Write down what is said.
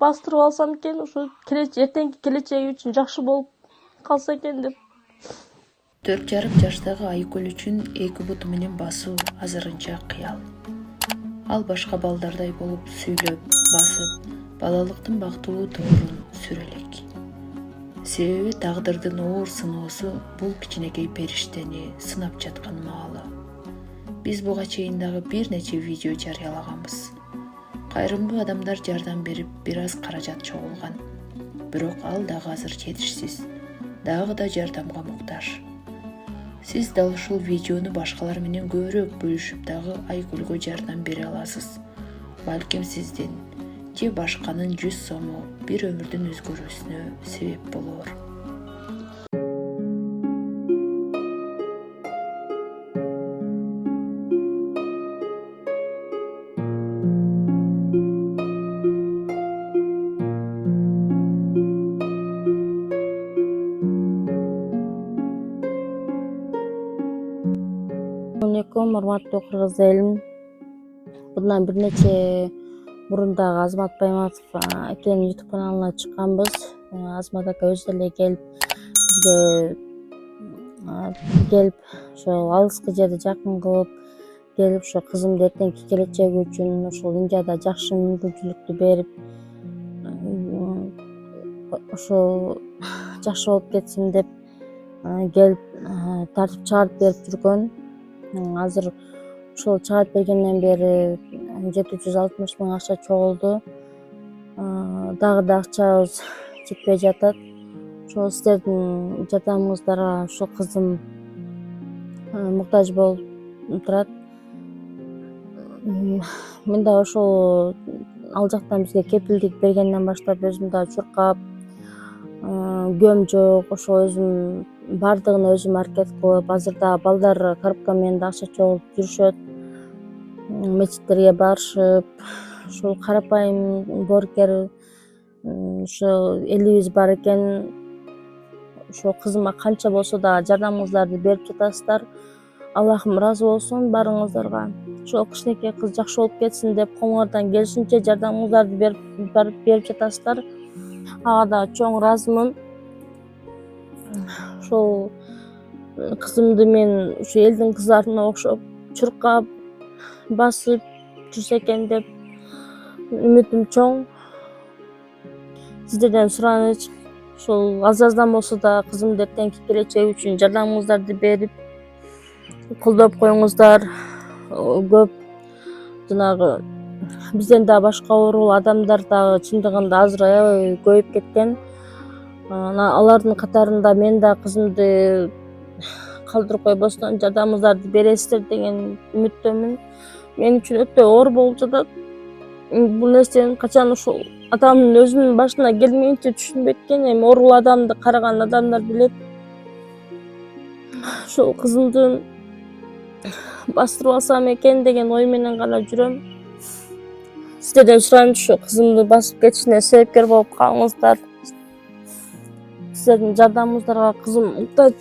бастырып алсам экен, ушу эртеңки келечеги үчүн жакшы болуп калса экен деп. 4,5 жаштагы Айгүл үчүн эки буту менен басуу азырынча кыял. Ал башка балдардай болуп сүйлөп, басып, балалыктын бактылуу турмурун сүрө элек. Себеби тагдырдын оор сыноосу бул кичинекей периштени сынап жаткан маалы. Биз буга чейин дагы бир нече видео жарыялаганбыз. Кайрымдуу адамдар жардам берип, бир аз каражат чогулган. Бирок ал дагы азыр жетишсиз, дагы да жардамга муктаж. Сиз дал ушул видеону башкалар менен көбүрөөк бөлүшүп дагы Айгүлгө жардам бере аласыз. Балким сиздин же башканын 100 сому бир өмүрдүн өзгөрүүсүнө себеп болоор. Assalamualaikum, урматтуу кыргыз элим. Bundan bir нече мурун дагы Азамат Байматов акенин YouTube каналына чыкканбыз. Азамат ака өзү эле келип бизге ошо алыскы жерди жакын кылып келип, ошо кызымды эртеңки келечеги үчүн ушул Индияда жакшы мүмкүнчүлүктү берип, ошо жакшы болуп кетсин деп келип тартип чыгарып берип жүргөн. Азыр ошол чыгарып бергенден бери 760 миң акча чогулду. Дагы да акчабыз жетпей жатат. Ошо сиздердин жардамыңыздарга ушул кызым муктаж болуп турат. Мен да ошол ал жактан бизге кепилдик бергенден баштап өзүм да чуркап, көм жок, ошо өзүм бардыгын өзүм аракет кылып, азыр да балдар коробка менен да акча чогултуп жүрүшөт. Мечиттерге барышып, ушул карапайым боорукер ошо элибиз бар экен. Ошо кызыма канча болсо да жардамыңыздарды берип жатасыздар. Аллахым ыраазы болсун баарыңыздарга. Ошол кичинекей кыз жакшы болуп кетсин деп колуңардан келишинче жардамыңыздарды берип жатасыздар. Ага да чоң ыраазымын. Ошол кызымды мен ушу элдин кыздарына окшоп чуркап, басып жүрсө экен деп үмүтүм чоң. Сиздерден сураныч ушул аз-аздан болсо да кызымды эртеңки келечеги үчүн жардамыңыздарды берип, колдоп коюңуздар. Көп жанагы бизден да башка оорулуу адамдар дагы чындыгында азыр аябай көбөйүп кеткен. Алардын катарында мен да кызымды калтырып койбостон жардамыңыздарды бересиздер деген үмүттөмүн. Мен үчүн өтө оор болуп жатат. Бул нерсени качан ушул адамдын өзүнүн башына келмейинче түшүнбөйт экен. Эми оорулуу адамды караган адамдар билет. Ушул кызымды бастырып алсам экен деген ой менен гана жүрөм. Сиздерден сурайм, ушу кызымды басып кетишине себепкер болуп калыңыздар. Сиздердин жардамыңыздарга кызым муктаж.